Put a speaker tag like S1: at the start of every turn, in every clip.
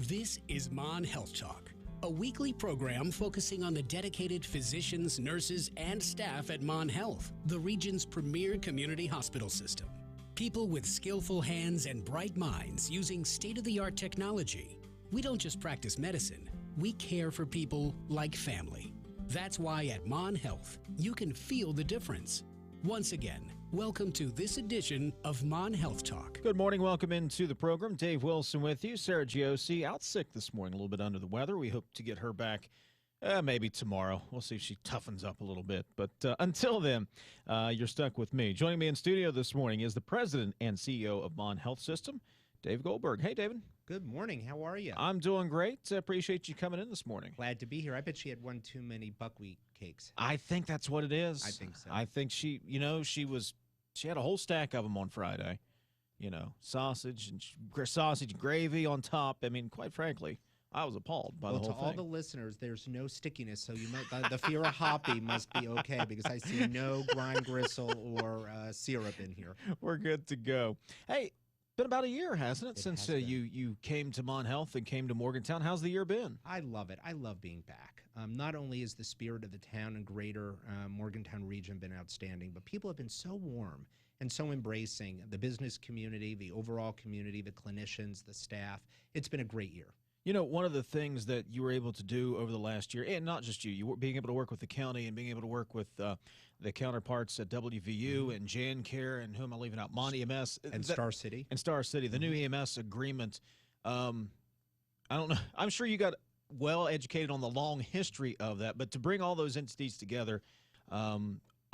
S1: This is Mon Health Talk, a weekly program focusing on the dedicated physicians, nurses, and staff at Mon Health, the region's premier community hospital system. People with skillful hands and bright minds using state-of-the-art technology. We don't just practice medicine, we care for people like family. That's why at Mon Health, you can feel the difference. Once again, welcome to this edition of Mon Health Talk.
S2: Good morning. Welcome into the program. Dave Wilson with you. Sarah Giosi out sick this morning, a little bit under the weather. We hope to get her back maybe tomorrow. We'll see if she toughens up a little bit. But until then, you're stuck with me. Joining me in studio this morning is the president and CEO of Mon Health System, Dave Goldberg. Hey, David.
S3: Good morning. How are you?
S2: I'm doing great. Appreciate you coming in this morning.
S3: Glad to be here. I bet she had one too many buckwheat cakes.
S2: I think that's what it is.
S3: I think so.
S2: I think she had a whole stack of them on Friday. Sausage and gravy on top. I mean, quite frankly, I was appalled by the whole thing.
S3: To all the listeners, there's no stickiness, so you might the fear of hoppy must be okay because I see no grind gristle or syrup in here.
S2: We're good to go. Hey, been about a year, hasn't it, since you came to Mon Health and came to Morgantown? How's the year been?
S3: I love it. I love being back. Not only is the spirit of the town and greater Morgantown region been outstanding, but people have been so warm and so embracing the business community, the overall community, the clinicians, the staff. It's been a great year.
S2: One of the things that you were able to do over the last year, and not just you were being able to work with the county and being able to work with the counterparts at WVU and JanCare and who am I leaving out? Monde EMS.
S3: And Star City.
S2: And Star City, the new EMS agreement. I don't know. I'm sure you got well educated on the long history of that, but to bring all those entities together,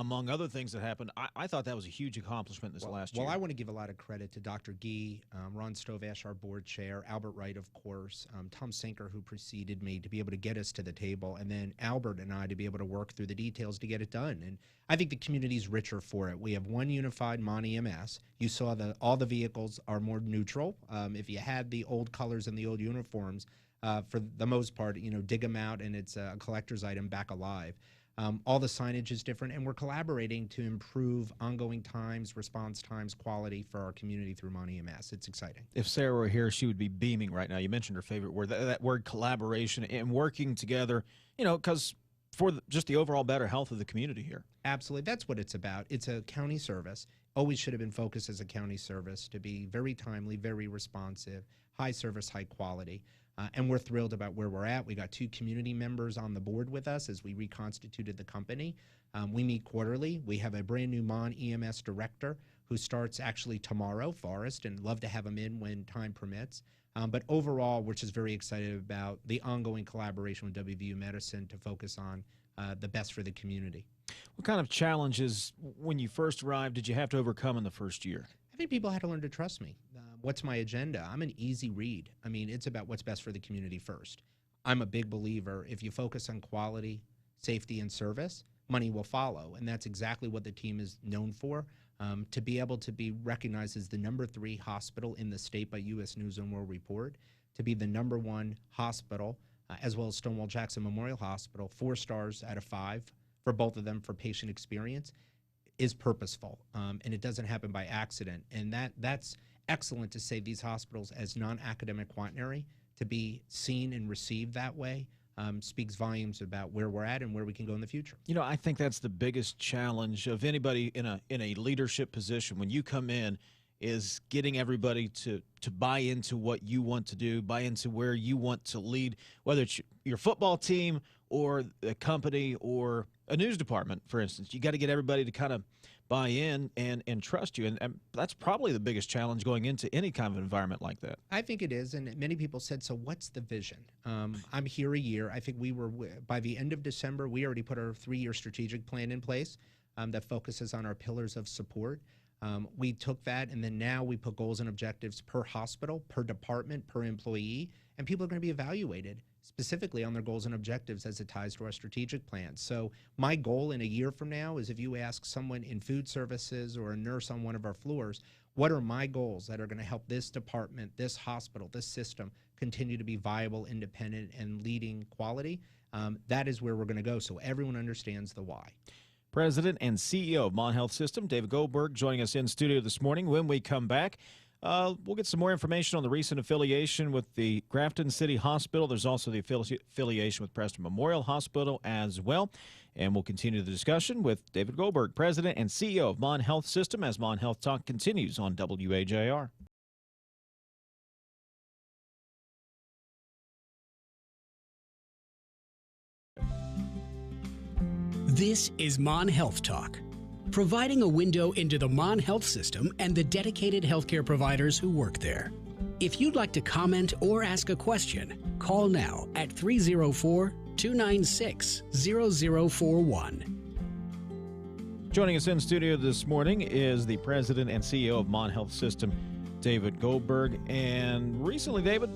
S2: among other things that happened, I thought that was a huge accomplishment this last year.
S3: Well, I want to give a lot of credit to Dr. Gee, Ron Stovash, our board chair, Albert Wright, of course, Tom Sinker, who preceded me, to be able to get us to the table, and then Albert and I to be able to work through the details to get it done. And I think the community's richer for it. We have one unified Mon EMS. You saw all the vehicles are more neutral. If you had the old colors and the old uniforms, for the most part, dig them out and it's a collector's item back alive. All the signage is different, and we're collaborating to improve ongoing times, response times, quality for our community through Mon EMS. It's exciting.
S2: If Sarah were here, she would be beaming right now. You mentioned her favorite word, that word collaboration and working together, because for just the overall better health of the community here.
S3: Absolutely. That's what it's about. It's a county service. Always should have been focused as a county service to be very timely, very responsive, high service, high quality. And we're thrilled about where we're at. We got 2 community members on the board with us as we reconstituted the company. We meet quarterly. We have a brand new Mon EMS director who starts actually tomorrow, Forrest, and love to have him in when time permits. But overall, we're just very excited about the ongoing collaboration with WVU Medicine to focus on the best for the community.
S2: What kind of challenges, when you first arrived, did you have to overcome in the first year?
S3: I think people had to learn to trust me. What's my agenda? I'm an easy read. I mean, it's about what's best for the community first. I'm a big believer. If you focus on quality, safety, and service, money will follow. And that's exactly what the team is known for. To be able to be recognized as the #3 hospital in the state by U.S. News and World Report, to be the #1 hospital, as well as Stonewall Jackson Memorial Hospital, 4 stars out of 5 for both of them for patient experience, is purposeful, and it doesn't happen by accident. And that's excellent to say these hospitals as non-academic quaternary, to be seen and received that way, speaks volumes about where we're at and where we can go in the future.
S2: I think that's the biggest challenge of anybody in a leadership position when you come in, is getting everybody to buy into what you want to do, buy into where you want to lead, whether it's your football team or a company or a news department, for instance. You got to get everybody to kind of buy in and trust you. And that's probably the biggest challenge going into any kind of environment like that.
S3: I think it is. And many people said, so what's the vision? I'm here a year. I think by the end of December, we already put our 3-year strategic plan in place that focuses on our pillars of support. We took that, and then now we put goals and objectives per hospital, per department, per employee, and people are going to be evaluated specifically on their goals and objectives as it ties to our strategic plan. So my goal in a year from now is, if you ask someone in food services or a nurse on one of our floors, what are my goals that are going to help this department, this hospital, this system continue to be viable, independent, and leading quality? That is where we're going to go, so everyone understands the why.
S2: President and CEO of Mon Health System, David Goldberg, joining us in studio this morning. When we come back, We'll get some more information on the recent affiliation with the Grafton City Hospital. There's also the affiliation with Preston Memorial Hospital as well. And we'll continue the discussion with David Goldberg, President and CEO of Mon Health System, as Mon Health Talk continues on WAJR.
S1: This is Mon Health Talk, providing a window into the Mon Health System and the dedicated healthcare providers who work there. If you'd like to comment or ask a question, call now at 304-296-0041.
S2: Joining us in studio this morning is the President and CEO of Mon Health System, David Goldberg. And recently, David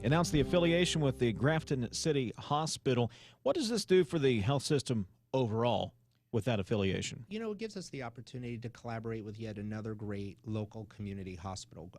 S2: announced the affiliation with the Grafton City Hospital. What does this do for the health system overall with that affiliation?
S3: You know, it gives us the opportunity to collaborate with yet another great local community hospital.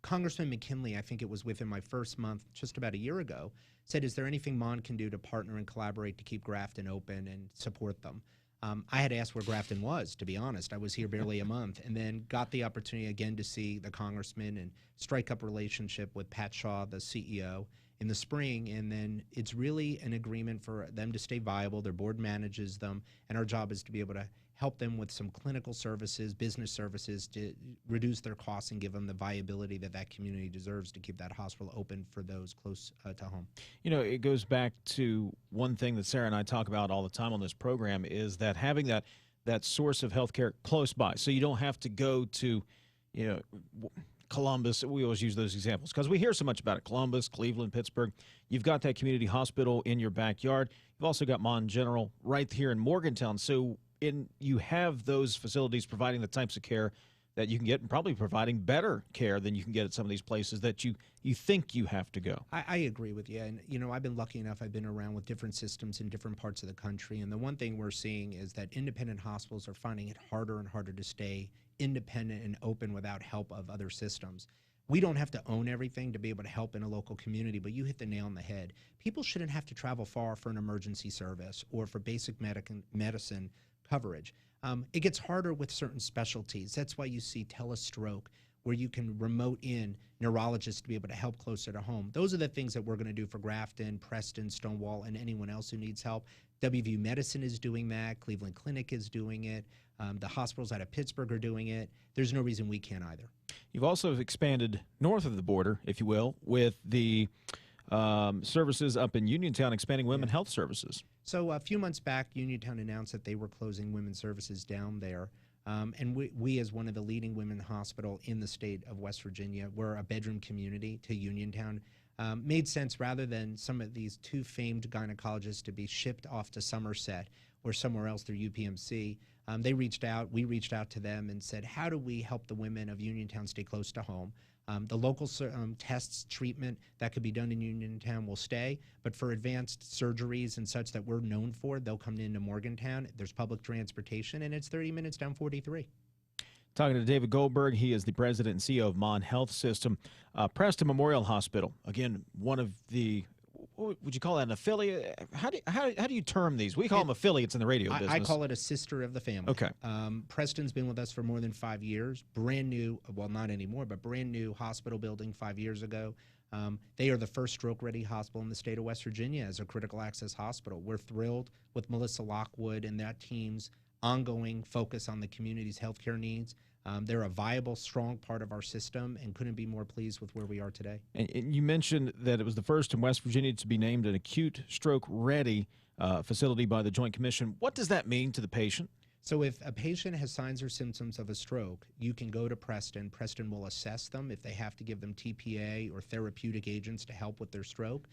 S3: Congressman McKinley, I think it was within my first month, just about a year ago, said, is there anything Mon can do to partner and collaborate to keep Grafton open and support them? I had asked where Grafton was, to be honest. I was here barely a month, and then got the opportunity again to see the congressman and strike up a relationship with Pat Shaw, the CEO, in the spring. And then it's really an agreement for them to stay viable. Their board manages them, and our job is to be able to help them with some clinical services, business services, to reduce their costs and give them the viability that that community deserves to keep that hospital open for those close to home.
S2: You know, it goes back to one thing that Sarah and I talk about all the time on this program, is that having that source of healthcare close by, so you don't have to go to, you know, Columbus. We always use those examples because we hear so much about it. Columbus, Cleveland, Pittsburgh. You've got that community hospital in your backyard. You've also got Mon General right here in Morgantown. So you have those facilities providing the types of care that you can get, and probably providing better care than you can get at some of these places that you think you have to go.
S3: I agree with you. And, you know, I've been lucky enough, I've been around with different systems in different parts of the country. And the one thing we're seeing is that independent hospitals are finding it harder and harder to stay independent and open without help of other systems. We don't have to own everything to be able to help in a local community, but you hit the nail on the head. People shouldn't have to travel far for an emergency service or for basic medicine coverage. It gets harder with certain specialties. That's why you see telestroke, where you can remote in neurologists to be able to help closer to home. Those are the things that we're going to do for Grafton, Preston, Stonewall, and anyone else who needs help. WVU Medicine is doing that. Cleveland Clinic is doing it. The hospitals out of Pittsburgh are doing it. There's no reason we can't either.
S2: You've also expanded north of the border, if you will, with the services up in Uniontown, expanding women's health services.
S3: So a few months back, Uniontown announced that they were closing women's services down there. And we, as one of the leading women's hospital in the state of West Virginia, we're a bedroom community to Uniontown. Made sense, rather than some of these two famed gynecologists to be shipped off to Somerset or somewhere else through UPMC. We reached out to them and said, how do we help the women of Uniontown stay close to home? The local tests, treatment that could be done in Uniontown will stay, but for advanced surgeries and such that we're known for, they'll come into Morgantown. There's public transportation, and it's 30 minutes down 43.
S2: Talking to David Goldberg, he is the president and CEO of Mon Health System. Preston Memorial Hospital, again, one of the, would you call that an affiliate? How do you term these? We call them affiliates in the radio business.
S3: I call it a sister of the family.
S2: Okay.
S3: Preston's been with us for more than 5 years. Brand new, well, not anymore, but brand new hospital building 5 years ago. They are the first stroke-ready hospital in the state of West Virginia as a critical access hospital. We're thrilled with Melissa Lockwood and that team's ongoing focus on the community's healthcare needs. They're a viable, strong part of our system, and couldn't be more pleased with where we are today.
S2: And you mentioned that it was the first in West Virginia to be named an acute stroke-ready facility by the Joint Commission. What does that mean to the patient?
S3: So if a patient has signs or symptoms of a stroke, you can go to Preston. Preston will assess them. If they have to give them TPA or therapeutic agents to help with their stroke,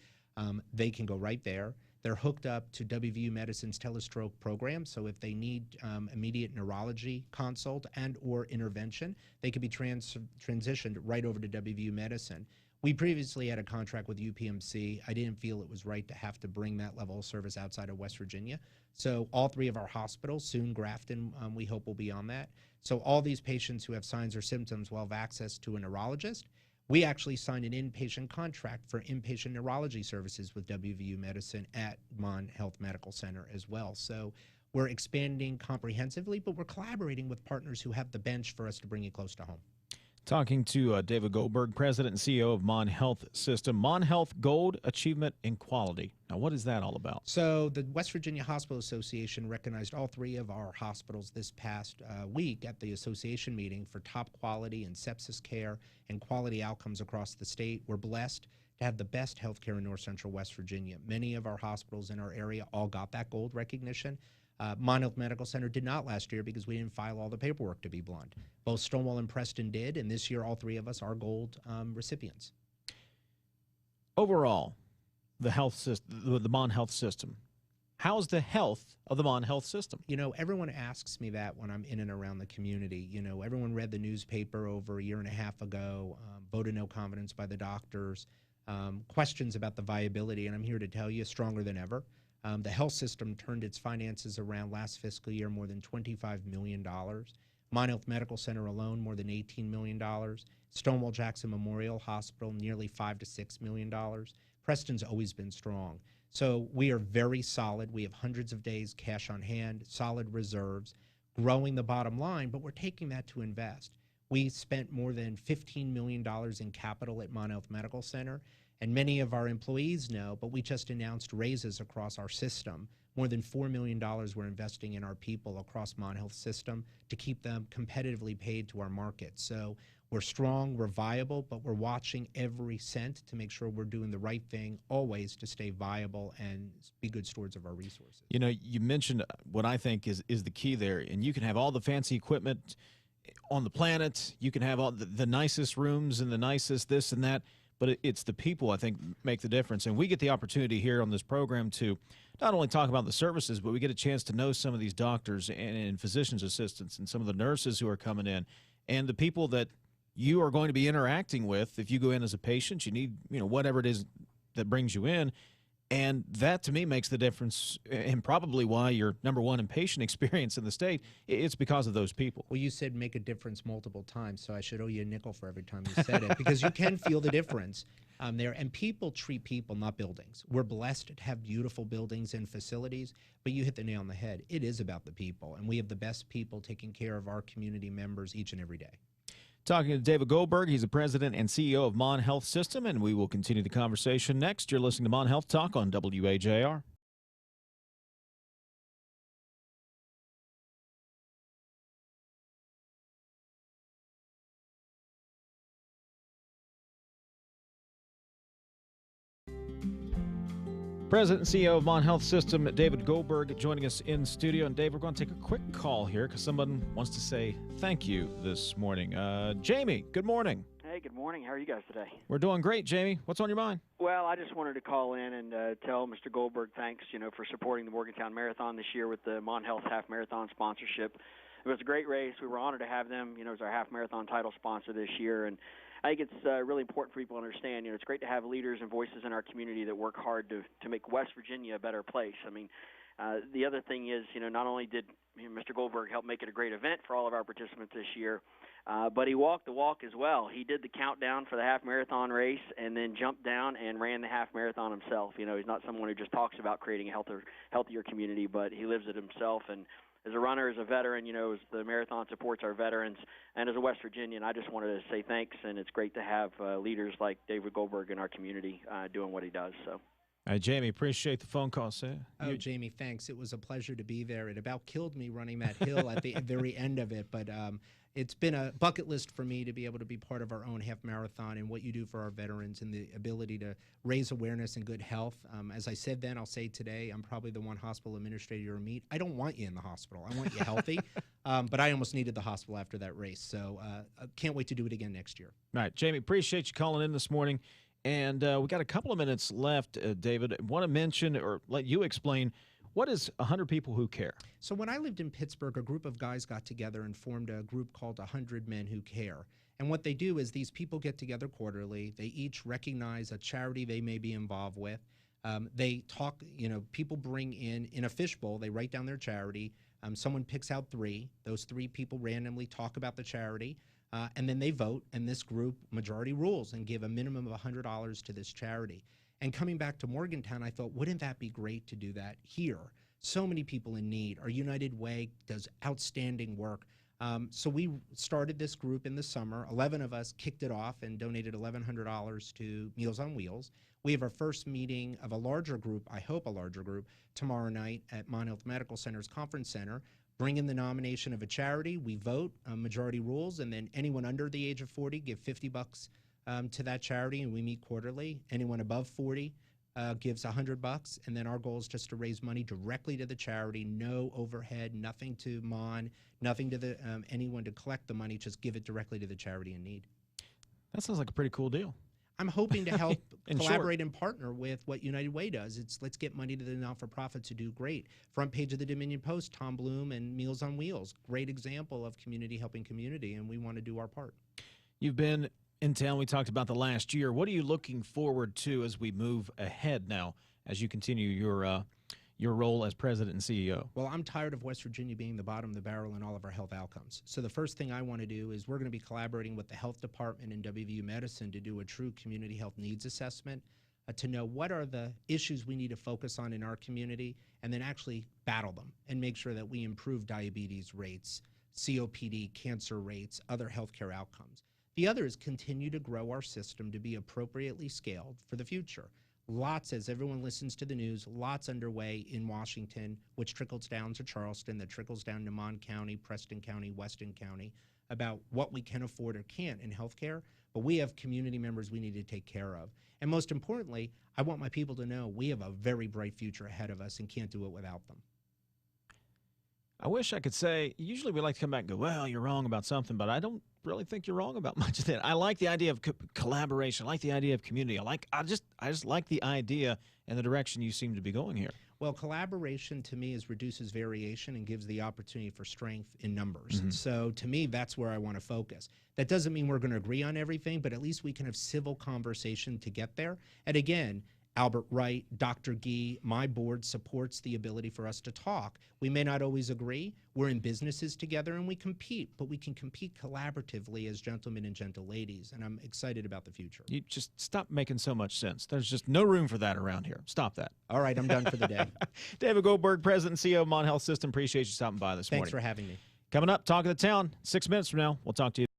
S3: they can go right there. They're hooked up to WVU Medicine's telestroke program, so if they need immediate neurology consult and or intervention, they could be transitioned right over to WVU Medicine. We previously had a contract with UPMC. I didn't feel it was right to have to bring that level of service outside of West Virginia. So all three of our hospitals, soon Grafton, we hope will be on that. So all these patients who have signs or symptoms will have access to a neurologist. We actually signed an inpatient contract for inpatient neurology services with WVU Medicine at Mon Health Medical Center as well. So we're expanding comprehensively, but we're collaborating with partners who have the bench for us to bring it close to home.
S2: Talking to David Goldberg, President and CEO of Mon Health System. Mon Health Gold Achievement in Quality. Now, what is that all about?
S3: So the West Virginia Hospital Association recognized all three of our hospitals this past week at the association meeting for top quality in sepsis care and quality outcomes across the state. We're blessed to have the best healthcare in North Central West Virginia. Many of our hospitals in our area all got that gold recognition. Mon Health Medical Center did not last year because we didn't file all the paperwork, to be blunt. Both Stonewall and Preston did, and this year all three of us are gold recipients.
S2: Overall, the health system, the Mon Health System, how's the health of the Mon Health System?
S3: You know, everyone asks me that when I'm in and around the community. You know, everyone read the newspaper over a year and a half ago, voted no confidence by the doctors, questions about the viability, and I'm here to tell you, stronger than ever. The health system turned its finances around last fiscal year, more than $25 million. Mon Health Medical Center alone, more than $18 million. Stonewall Jackson Memorial Hospital, nearly $5 to $6 million. Preston's always been strong. So we are very solid. We have hundreds of days cash on hand, solid reserves, growing the bottom line, but we're taking that to invest. We spent more than $15 million in capital at Mon Health Medical Center, and many of our employees know, but we just announced raises across our system. More than $4 million we're investing in our people across Mon Health System to keep them competitively paid to our market. So we're strong, we're viable, but we're watching every cent to make sure we're doing the right thing always to stay viable and be good stewards of our resources.
S2: You know, you mentioned what I think is the key there, and you can have all the fancy equipment on the planet. You can have all the nicest rooms and the nicest this and that, but it's the people, I think, make the difference. And we get the opportunity here on this program to not only talk about the services, but we get a chance to know some of these doctors and physician's assistants and some of the nurses who are coming in and the people that you are going to be interacting with. If you go in as a patient, you need, whatever it is that brings you in. And that, to me, makes the difference, and probably why you're number one in patient experience in the state. It's because of those people.
S3: Well, you said make a difference multiple times, so I should owe you a nickel for every time you said it, because you can feel the difference there. And people treat people, not buildings. We're blessed to have beautiful buildings and facilities, but you hit the nail on the head. It is about the people, and we have the best people taking care of our community members each and every day.
S2: Talking to David Goldberg, he's the president and CEO of Mon Health System, and we will continue the conversation next. You're listening to Mon Health Talk on WAJR. President and CEO of Mon Health System, David Goldberg, joining us in studio. And Dave, we're going to take a quick call here because someone wants to say thank you this morning. Jamie, good morning.
S4: Hey, good morning. How are you guys today?
S2: We're doing great, Jamie. What's on your mind?
S4: Well, I just wanted to call in and tell Mr. Goldberg thanks, for supporting the Morgantown Marathon this year with the Mon Health Half Marathon sponsorship. It was a great race. We were honored to have them, as our half marathon title sponsor this year. And I think it's really important for people to understand, it's great to have leaders and voices in our community that work hard to make West Virginia a better place. I mean, the other thing is, not only did Mr. Goldberg help make it a great event for all of our participants this year, but he walked the walk as well. He did the countdown for the half marathon race and then jumped down and ran the half marathon himself. He's not someone who just talks about creating a healthier community, but he lives it himself. And as a runner, as a veteran, as the marathon supports our veterans, and as a West Virginian, I just wanted to say thanks, and it's great to have leaders like David Goldberg in our community doing what he does. So.
S2: All right, Jamie, appreciate the phone call, sir.
S3: Oh, Jamie, thanks. It was a pleasure to be there. It about killed me running that hill at the very end of it, but it's been a bucket list for me to be able to be part of our own half marathon and what you do for our veterans and the ability to raise awareness and good health. As I said then, I'll say today, I'm probably the one hospital administrator you'll meet. I don't want you in the hospital. I want you healthy, but I almost needed the hospital after that race. So I can't wait to do it again next year.
S2: All right, Jamie, appreciate you calling in this morning. And we got a couple of minutes left, David. I want to mention or let you explain, what is 100 People Who Care?
S3: So when I lived in Pittsburgh, a group of guys got together and formed a group called 100 Men Who Care. And what they do is these people get together quarterly. They each recognize a charity they may be involved with. They talk, people bring in a fishbowl, they write down their charity. Someone picks out three. Those three people randomly talk about the charity. And then they vote, and this group majority rules and give a minimum of $100 to this charity. And coming back to Morgantown, I thought, wouldn't that be great to do that here? So many people in need. Our United Way does outstanding work. So we started this group in the summer. 11 of us kicked it off and donated $1,100 to Meals on Wheels. We have our first meeting of a larger group, I hope a larger group, tomorrow night at Mon Health Medical Center's Conference Center. Bring in the nomination of a charity. We vote, majority rules, and then anyone under the age of 40 give $50 to that charity, and we meet quarterly. Anyone above 40 gives $100, and then our goal is just to raise money directly to the charity. No overhead, nothing to Mon, nothing to the anyone to collect the money. Just give it directly to the charity in need.
S2: That sounds like a pretty cool deal.
S3: I'm hoping to help
S2: In
S3: collaborate
S2: short.
S3: and partner with what United Way does. It's let's get money to the not-for-profits who do great. Front page of the Dominion Post, Tom Bloom and Meals on Wheels. Great example of community helping community, and we want to do our part.
S2: You've been in town. We talked about the last year. What are you looking forward to as we move ahead now, as you continue your role as president and CEO?
S3: Well, I'm tired of West Virginia being the bottom of the barrel in all of our health outcomes. So the first thing I want to do is we're going to be collaborating with the health department and WVU Medicine to do a true community health needs assessment to know what are the issues we need to focus on in our community and then actually battle them and make sure that we improve diabetes rates, COPD, cancer rates, other healthcare outcomes. The other is continue to grow our system to be appropriately scaled for the future. Lots, as everyone listens to the news, lots underway in Washington, which trickles down to Charleston, that trickles down to Mon County, Preston County, Weston County, about what we can afford or can't in healthcare, but we have community members we need to take care of. And most importantly, I want my people to know we have a very bright future ahead of us and can't do it without them.
S2: I wish I could say, usually we like to come back and go, well, you're wrong about something, but I don't really think you're wrong about much of that. I like the idea of collaboration. I like the idea of community. I just like the idea and the direction you seem to be going here.
S3: Well, collaboration to me reduces variation and gives the opportunity for strength in numbers.
S2: Mm-hmm.
S3: So to me, that's where I want to focus. That doesn't mean we're going to agree on everything, but at least we can have civil conversation to get there. And again, Albert Wright, Dr. Gee, my board supports the ability for us to talk. We may not always agree. We're in businesses together and we compete, but we can compete collaboratively as gentlemen and gentle ladies, and I'm excited about the future.
S2: You just stop making so much sense. There's just no room for that around here. Stop that.
S3: All right, I'm done for the day.
S2: David Goldberg, President and CEO of Mon Health System. Appreciate you stopping by this morning.
S3: Thanks for having me.
S2: Coming up, Talk of the Town, 6 minutes from now. We'll talk to you.